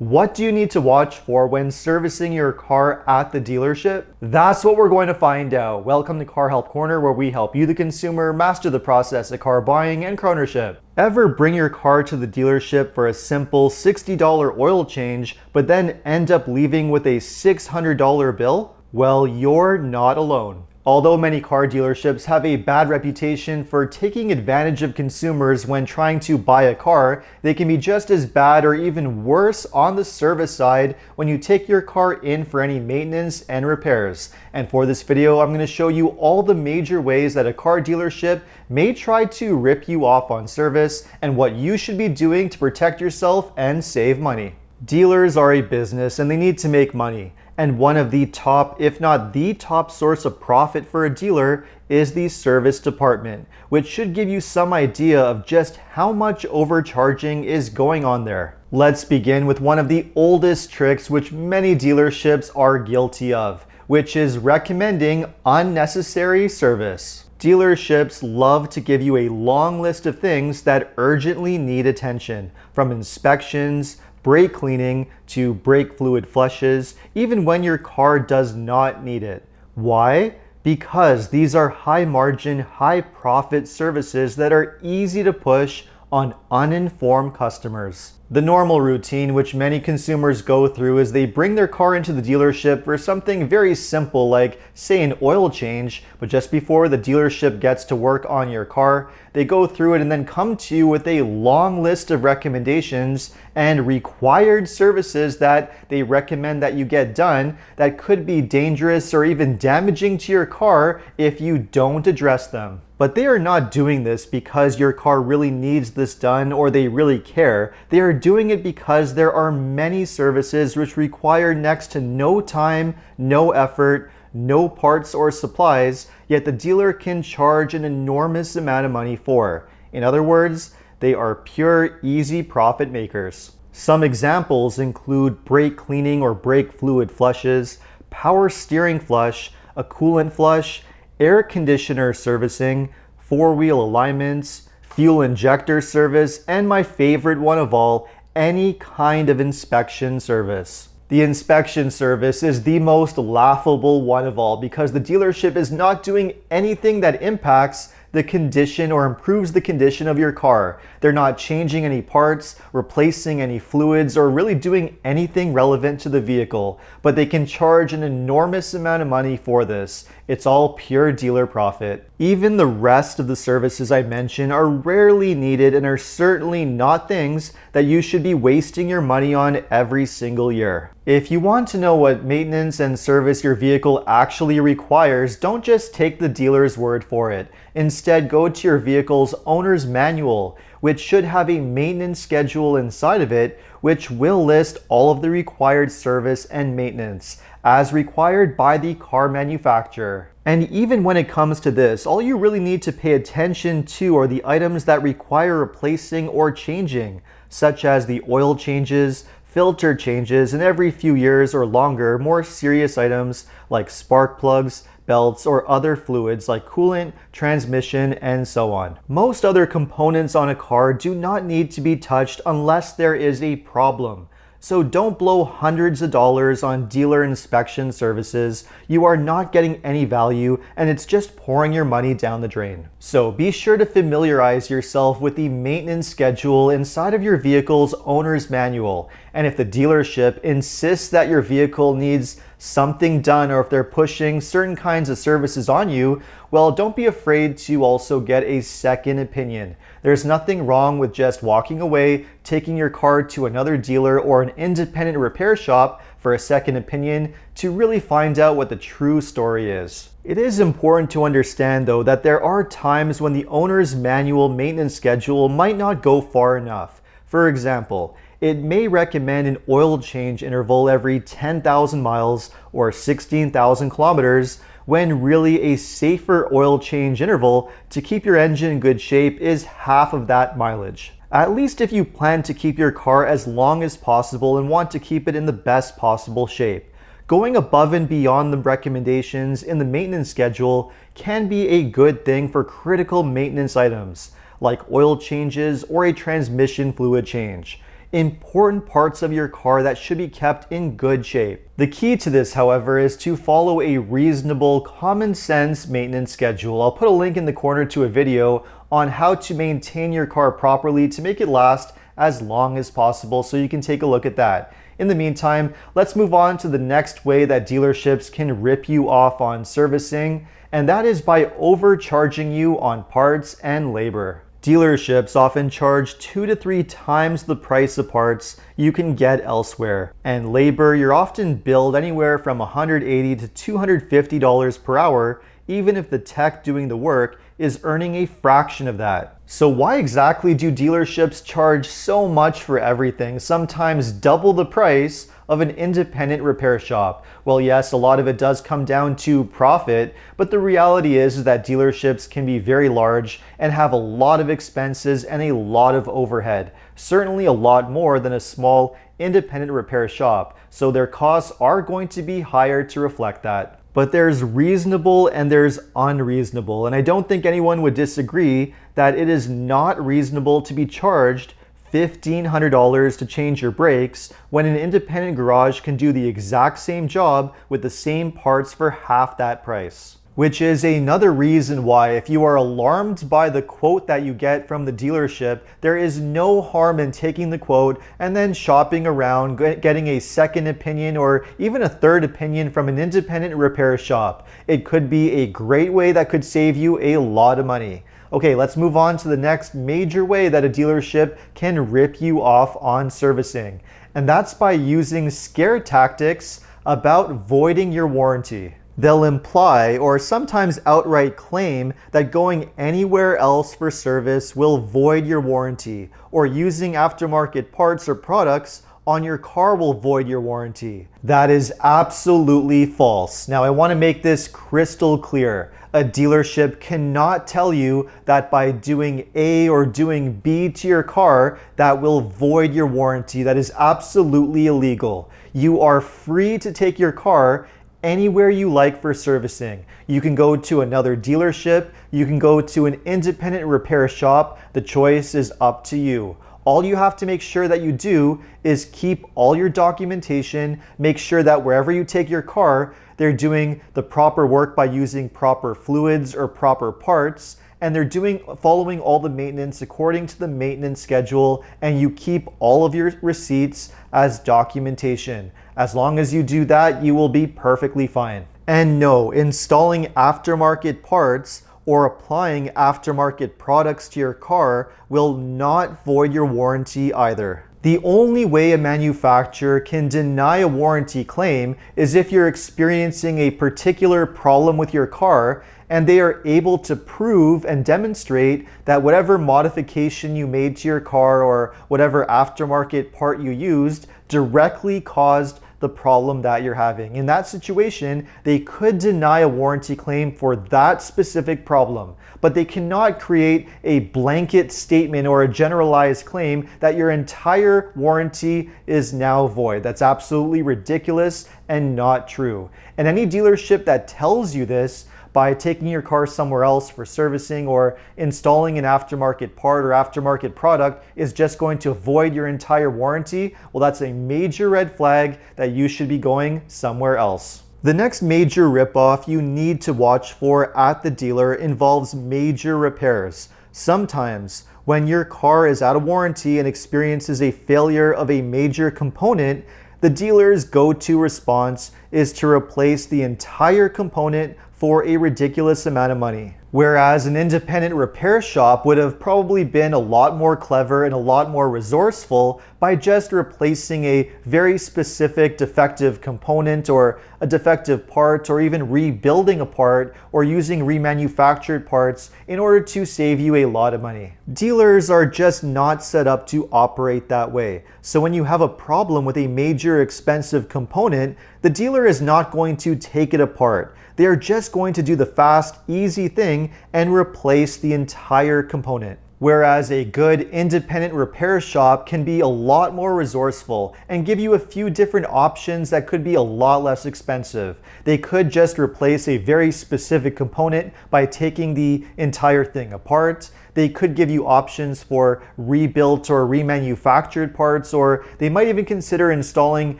What do you need to watch for when servicing your car at the dealership? That's what we're going to find out. Welcome to Car Help Corner, where we help you, the consumer, master the process of car buying and car ownership. Ever bring your car to the dealership for a simple $60 oil change, but then end up leaving with a $600 bill? Well, you're not alone. Although many car dealerships have a bad reputation for taking advantage of consumers when trying to buy a car, they can be just as bad or even worse on the service side when you take your car in for any maintenance and repairs. And for this video, I'm going to show you all the major ways that a car dealership may try to rip you off on service and what you should be doing to protect yourself and save money. Dealers are a business and they need to make money. And one of the top, if not the top source of profit for a dealer is the service department, which should give you some idea of just how much overcharging is going on there. Let's begin with one of the oldest tricks which many dealerships are guilty of, which is recommending unnecessary service. Dealerships love to give you a long list of things that urgently need attention, from inspections, brake cleaning to brake fluid flushes, even when your car does not need it. Why? Because these are high margin, high profit services that are easy to push on uninformed customers. The normal routine which many consumers go through is they bring their car into the dealership for something very simple like, say, an oil change, but just before the dealership gets to work on your car, they go through it and then come to you with a long list of recommendations and required services that they recommend that you get done that could be dangerous or even damaging to your car if you don't address them. But they are not doing this because your car really needs this done or they really care. They are doing it because there are many services which require next to no time, no effort, no parts or supplies, yet the dealer can charge an enormous amount of money for. In other words, they are pure easy profit makers. Some examples include brake cleaning or brake fluid flushes, power steering flush, a coolant flush, air conditioner servicing, four-wheel alignments, fuel injector service, and my favorite one of all, any kind of inspection service. The inspection service is the most laughable one of all because the dealership is not doing anything that impacts the condition or improves the condition of your car. They're not changing any parts, replacing any fluids, or really doing anything relevant to the vehicle, but they can charge an enormous amount of money for this. It's all pure dealer profit. Even the rest of the services I mentioned are rarely needed and are certainly not things that you should be wasting your money on every single year. If you want to know what maintenance and service your vehicle actually requires, don't just take the dealer's word for it. Instead, go to your vehicle's owner's manual, which should have a maintenance schedule inside of it, which will list all of the required service and maintenance as required by the car manufacturer. And even when it comes to this, all you really need to pay attention to are the items that require replacing or changing, such as the oil changes, filter changes, and every few years or longer, more serious items like spark plugs, belts, or other fluids like coolant, transmission, and so on. Most other components on a car do not need to be touched unless there is a problem. So don't blow hundreds of dollars on dealer inspection services. You are not getting any value and it's just pouring your money down the drain. So be sure to familiarize yourself with the maintenance schedule inside of your vehicle's owner's manual. And if the dealership insists that your vehicle needs something done or if they're pushing certain kinds of services on you, well, don't be afraid to also get a second opinion. There's nothing wrong with just walking away, taking your car to another dealer or an independent repair shop for a second opinion to really find out what the true story is. It is important to understand though that there are times when the owner's manual maintenance schedule might not go far enough. For example, it may recommend an oil change interval every 10,000 miles or 16,000 kilometers when really a safer oil change interval to keep your engine in good shape is half of that mileage. At least if you plan to keep your car as long as possible and want to keep it in the best possible shape. Going above and beyond the recommendations in the maintenance schedule can be a good thing for critical maintenance items like oil changes or a transmission fluid change. important parts of your car that should be kept in good shape. The key to this, however, is to follow a reasonable, common sense maintenance schedule. I'll put a link in the corner to a video on how to maintain your car properly to make it last as long as possible, so you can take a look at that. In the meantime, let's move on to the next way that dealerships can rip you off on servicing, and that is by overcharging you on parts and labor. Dealerships often charge 2 to 3 times the price of parts you can get elsewhere. And labor, you're often billed anywhere from $180 to $250 per hour, even if the tech doing the work is earning a fraction of that. So why exactly do dealerships charge so much for everything, sometimes double the price of an independent repair shop? Well, yes, a lot of it does come down to profit, but the reality is that dealerships can be very large and have a lot of expenses and a lot of overhead, certainly a lot more than a small independent repair shop, so their costs are going to be higher to reflect that. But there's reasonable and there's unreasonable, and I don't think anyone would disagree that it is not reasonable to be charged $1,500 to change your brakes when an independent garage can do the exact same job with the same parts for half that price. Which is another reason why, if you are alarmed by the quote that you get from the dealership, there is no harm in taking the quote and then shopping around, getting a second opinion or even a third opinion from an independent repair shop. It could be a great way that could save you a lot of money. Okay, let's move on to the next major way that a dealership can rip you off on servicing. And that's by using scare tactics about voiding your warranty. They'll imply or sometimes outright claim that going anywhere else for service will void your warranty, or using aftermarket parts or products on your car will void your warranty. That is absolutely false. Now, I want to make this crystal clear. A dealership cannot tell you that by doing A or doing B to your car, that will void your warranty. That is absolutely illegal. You are free to take your car anywhere you like for servicing. You can go to another dealership, you can go to an independent repair shop. The choice is up to you. All you have to make sure that you do is keep all your documentation, make sure that wherever you take your car, they're doing the proper work by using proper fluids or proper parts, and they're following all the maintenance according to the maintenance schedule, and you keep all of your receipts as documentation. As long as you do that, you will be perfectly fine. And no, installing aftermarket parts or applying aftermarket products to your car will not void your warranty either. The only way a manufacturer can deny a warranty claim is if you're experiencing a particular problem with your car and they are able to prove and demonstrate that whatever modification you made to your car or whatever aftermarket part you used directly caused the problem that you're having. In that situation, they could deny a warranty claim for that specific problem, but they cannot create a blanket statement or a generalized claim that your entire warranty is now void. That's absolutely ridiculous and not true. And any dealership that tells you this by taking your car somewhere else for servicing or installing an aftermarket part or aftermarket product is just going to void your entire warranty, well, that's a major red flag that you should be going somewhere else. The next major ripoff you need to watch for at the dealer involves major repairs. Sometimes, when your car is out of warranty and experiences a failure of a major component, the dealer's go-to response is to replace the entire component for a ridiculous amount of money. Whereas an independent repair shop would have probably been a lot more clever and a lot more resourceful by just replacing a very specific defective component or a defective part, or even rebuilding a part or using remanufactured parts in order to save you a lot of money. Dealers are just not set up to operate that way. So when you have a problem with a major expensive component, the dealer is not going to take it apart. They are just going to do the fast, easy thing and replace the entire component. Whereas a good independent repair shop can be a lot more resourceful and give you a few different options that could be a lot less expensive. They could just replace a very specific component by taking the entire thing apart. They could give you options for rebuilt or remanufactured parts, or they might even consider installing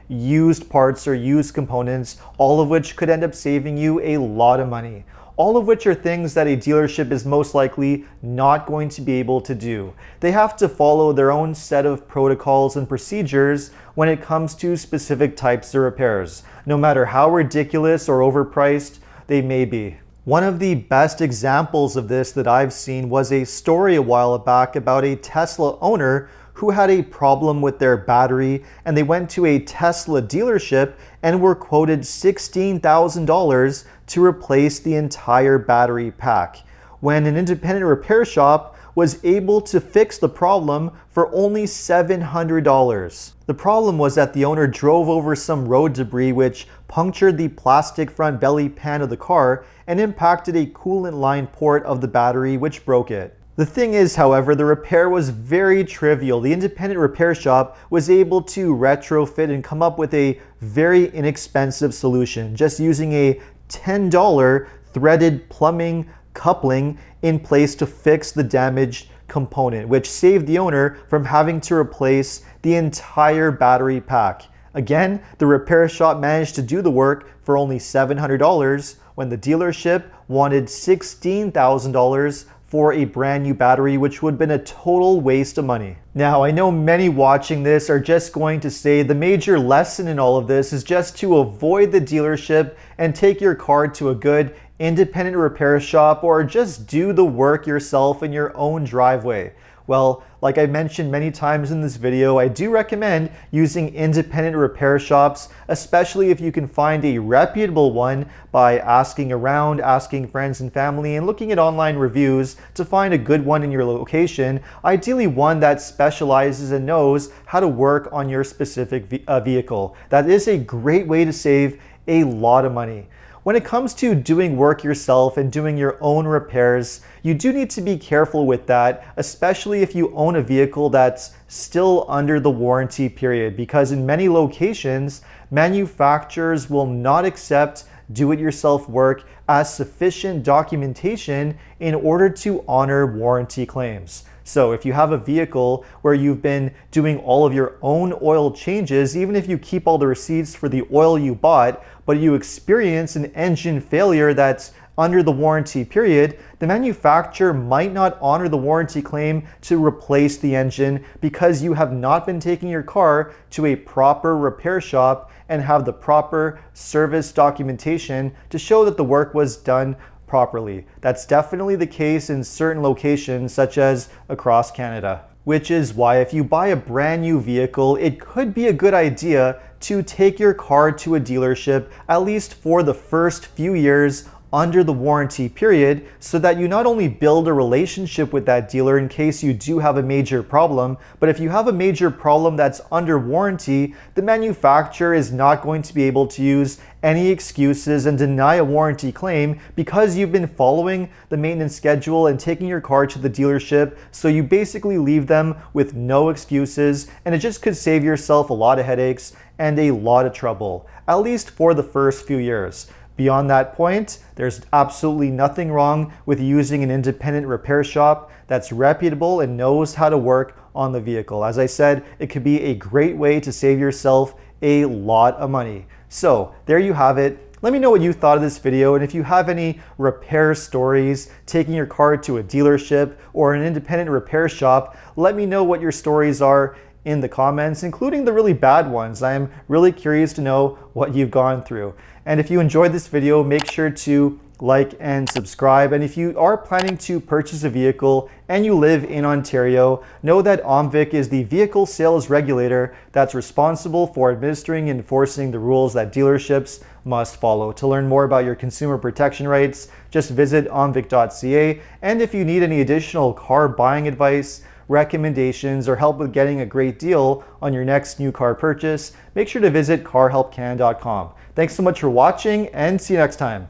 used parts or used components, all of which could end up saving you a lot of money. All of which are things that a dealership is most likely not going to be able to do. They have to follow their own set of protocols and procedures when it comes to specific types of repairs, no matter how ridiculous or overpriced they may be. One of the best examples of this that I've seen was a story a while back about a Tesla owner who had a problem with their battery, and they went to a Tesla dealership and were quoted $16,000 to replace the entire battery pack, when an independent repair shop was able to fix the problem for only $700. The problem was that the owner drove over some road debris which punctured the plastic front belly pan of the car and impacted a coolant line port of the battery, which broke it. The thing is, however, the repair was very trivial. The independent repair shop was able to retrofit and come up with a very inexpensive solution, just using a $10 threaded plumbing coupling in place to fix the damaged component, which saved the owner from having to replace the entire battery pack. Again, the repair shop managed to do the work for only $700 when the dealership wanted $16,000 for a brand new battery, which would have been a total waste of money. Now, I know many watching this are just going to say the major lesson in all of this is just to avoid the dealership and take your car to a good independent repair shop, or just do the work yourself in your own driveway. Well, like I mentioned many times in this video, I do recommend using independent repair shops, especially if you can find a reputable one by asking around, asking friends and family, and looking at online reviews to find a good one in your location, ideally one that specializes and knows how to work on your specific vehicle. That is a great way to save a lot of money. When it comes to doing work yourself and doing your own repairs, you do need to be careful with that, especially if you own a vehicle that's still under the warranty period, because in many locations, manufacturers will not accept do-it-yourself work as sufficient documentation in order to honor warranty claims. So if you have a vehicle where you've been doing all of your own oil changes, even if you keep all the receipts for the oil you bought, but you experience an engine failure that's under the warranty period, the manufacturer might not honor the warranty claim to replace the engine because you have not been taking your car to a proper repair shop and have the proper service documentation to show that the work was done properly. That's definitely the case in certain locations, such as across Canada. Which is why if you buy a brand new vehicle, it could be a good idea to take your car to a dealership, at least for the first few years under the warranty period, so that you not only build a relationship with that dealer in case you do have a major problem, but if you have a major problem that's under warranty, the manufacturer is not going to be able to use any excuses and deny a warranty claim because you've been following the maintenance schedule and taking your car to the dealership. So you basically leave them with no excuses, and it just could save yourself a lot of headaches and a lot of trouble, at least for the first few years. Beyond that point, there's absolutely nothing wrong with using an independent repair shop that's reputable and knows how to work on the vehicle. As I said, it could be a great way to save yourself a lot of money. So there you have it. Let me know what you thought of this video, and if you have any repair stories, taking your car to a dealership or an independent repair shop, let me know what your stories are in the comments, including the really bad ones. I am really curious to know what you've gone through. And if you enjoyed this video, make sure to like and subscribe. And if you are planning to purchase a vehicle and you live in Ontario, know that OMVIC is the vehicle sales regulator that's responsible for administering and enforcing the rules that dealerships must follow. To learn more about your consumer protection rights, just visit omvic.ca. And if you need any additional car buying advice, recommendations, or help with getting a great deal on your next new car purchase, make sure to visit carhelpcan.com. Thanks so much for watching, and see you next time.